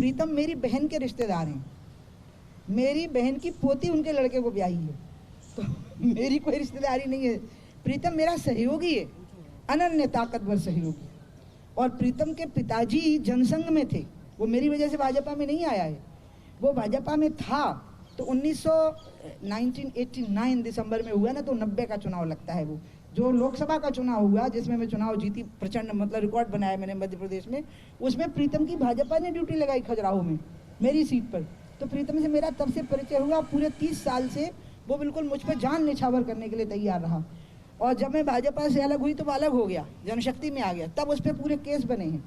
प्रीतम मेरी बहन के रिश्तेदार हैं, मेरी बहन की पोती उनके लड़के को ब्याही है, तो मेरी कोई रिश्तेदारी नहीं है। प्रीतम मेरा सहयोगी है, अनन्य ताकतवर सहयोगी। और प्रीतम के पिताजी जनसंघ में थे, वो मेरी वजह से भाजपा में नहीं आया है, वो भाजपा में था तो 1989 दिसंबर में हुआ ना, तो 90 का चुनाव लगता है। वो जो लोकसभा का चुनाव हुआ जिसमें मैं चुनाव जीती, प्रचंड मतलब रिकॉर्ड बनाया मैंने मध्य प्रदेश में, उसमें प्रीतम की भाजपा ने ड्यूटी लगाई खजुराहो में मेरी सीट पर। तो प्रीतम से मेरा तब से परिचय हुआ, पूरे 30 साल से वो बिल्कुल मुझ पर जान निछावर करने के लिए तैयार रहा। और जब मैं भाजपा से अलग हुई तो वो अलग हो गया, जनशक्ति में आ गया, तब उस पर पूरे केस बने हैं,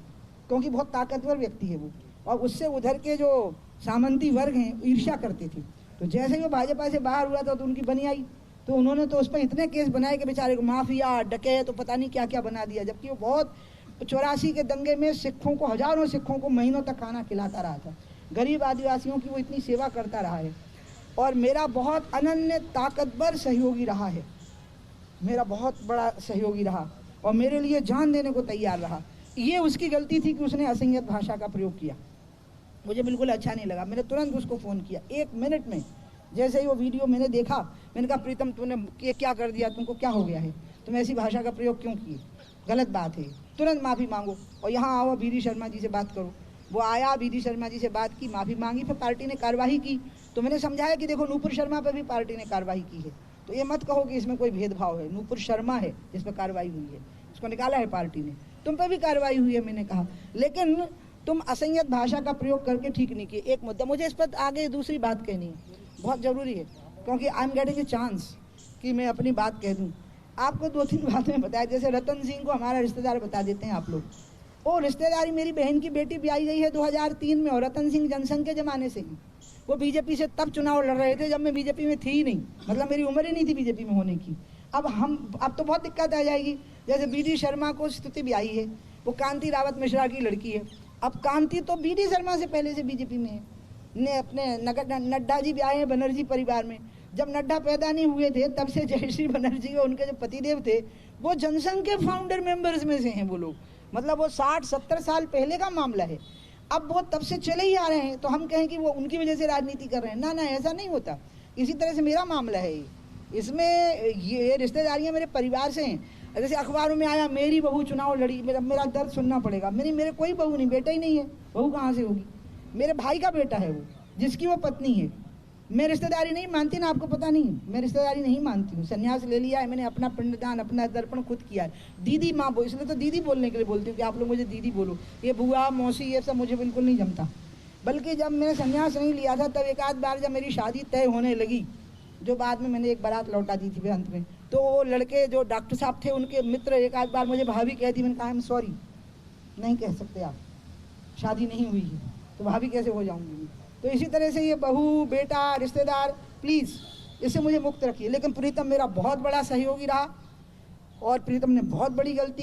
क्योंकि बहुत ताकतवर व्यक्ति है वो। और उससे उधर के जो सामंती वर्ग हैं ईर्ष्या करते थे, तो जैसे ही वो भाजपा से बाहर हुआ था तो उनकी बनी आई, तो उन्होंने तो उस पर इतने केस बनाए कि बेचारे को माफिया, डकैत, तो पता नहीं क्या क्या बना दिया, जबकि वो बहुत 84 के दंगे में सिखों को, हजारों सिखों को महीनों तक खाना खिलाता रहा था, गरीब आदिवासियों की वो इतनी सेवा करता रहा है। और मेरा बहुत अनन्य ताकतवर सहयोगी रहा है, मेरा बहुत बड़ा सहयोगी रहा और मेरे लिए जान देने को तैयार रहा। ये उसकी गलती थी कि उसने असंयत भाषा का प्रयोग किया, मुझे बिल्कुल अच्छा नहीं लगा। मैंने तुरंत उसको फ़ोन किया 1 मिनट में, जैसे ही वो वीडियो मैंने देखा, मैंने कहा प्रीतम तूने ये क्या कर दिया, तुमको क्या हो गया है, तुम ऐसी भाषा का प्रयोग क्यों किए, गलत बात है, तुरंत माफ़ी मांगो और यहाँ आओ बीडी शर्मा जी से बात करो। वो आया, बीडी शर्मा जी से बात की, माफ़ी मांगी, फिर पार्टी ने कार्रवाई की। तो मैंने समझाया कि देखो नूपुर शर्मा पर भी पार्टी ने कार्रवाई की है, तो ये मत कहो कि इसमें कोई भेदभाव है, नूपुर शर्मा है जिस पर कार्रवाई हुई है, उसको निकाला है पार्टी ने, तुम पर भी कार्रवाई हुई है, मैंने कहा, लेकिन तुम असंयत भाषा का प्रयोग करके ठीक नहीं किए। एक मुद्दा मुझे इस पर आगे दूसरी बात कहनी है, बहुत ज़रूरी है, क्योंकि I am getting a chance कि मैं अपनी बात कह दूँ। आपको 2-3 बातें बताया, जैसे रतन सिंह को हमारा रिश्तेदार बता देते हैं आप लोग, वो रिश्तेदारी मेरी बहन की बेटी ब्याही गई है 2003 में, और रतन सिंह जनसंघ के ज़माने से ही, वो बीजेपी से तब चुनाव लड़ रहे थे जब मैं बीजेपी में थी ही नहीं, मतलब मेरी उम्र ही नहीं थी बीजेपी में होने की। अब तो बहुत दिक्कत आ जाएगी। जैसे बीडी शर्मा को स्तुति ब्याही है, वो कांति रावत मिश्रा की लड़की है। अब कांति तो बीडी शर्मा से पहले से बीजेपी में है, ने अपने नड्डा जी भी आए हैं बनर्जी परिवार में, जब नड्डा पैदा नहीं हुए थे तब से जयश्री बनर्जी और उनके जो पतिदेव थे वो जनसंघ के फाउंडर मेंबर्स में से हैं वो लोग, मतलब वो 60-70 साल पहले का मामला है, अब वो तब से चले ही आ रहे हैं। तो हम कहें कि वो उनकी वजह से राजनीति कर रहे हैं, ना ना, ऐसा नहीं होता। इसी तरह से मेरा मामला है, इसमें ये रिश्तेदारियाँ मेरे परिवार से हैं। जैसे अखबारों में आया मेरी बहू चुनाव लड़ी, मेरा दर्द सुनना पड़ेगा। मेरे कोई बहू नहीं, बेटा ही नहीं है, बहू कहाँ से होगी, मेरे भाई का बेटा है वो, जिसकी वो पत्नी है। मैं रिश्तेदारी नहीं मानती ना, आपको पता नहीं, मैं रिश्तेदारी नहीं मानती हूँ, संन्यास ले लिया है मैंने, अपना पिंडदान, अपना दर्पण खुद किया है। दीदी माँ बोल, इसलिए तो दीदी बोलने के लिए बोलती हूँ कि आप लोग मुझे दीदी बोलो, ये बुआ मौसी ये सब मुझे बिल्कुल नहीं जमता। बल्कि जब मैंने संन्यास नहीं लिया था तब एक आध बार जब मेरी शादी तय होने लगी, जो बाद में मैंने एक बारात लौटा दी थी अंत में, तो वो लड़के जो डॉक्टर साहब थे उनके मित्र एक आध बार मुझे भाभी कहती, मैंने कहा आई एम सॉरी, नहीं कह सकते आप, शादी नहीं हुई है तो भाभी कैसे हो जाऊंगी। तो इसी तरह से ये बहू बेटा रिश्तेदार प्लीज़ इससे मुझे मुक्त रखिए। लेकिन प्रीतम मेरा बहुत बड़ा सहयोगी रहा और प्रीतम ने बहुत बड़ी गलती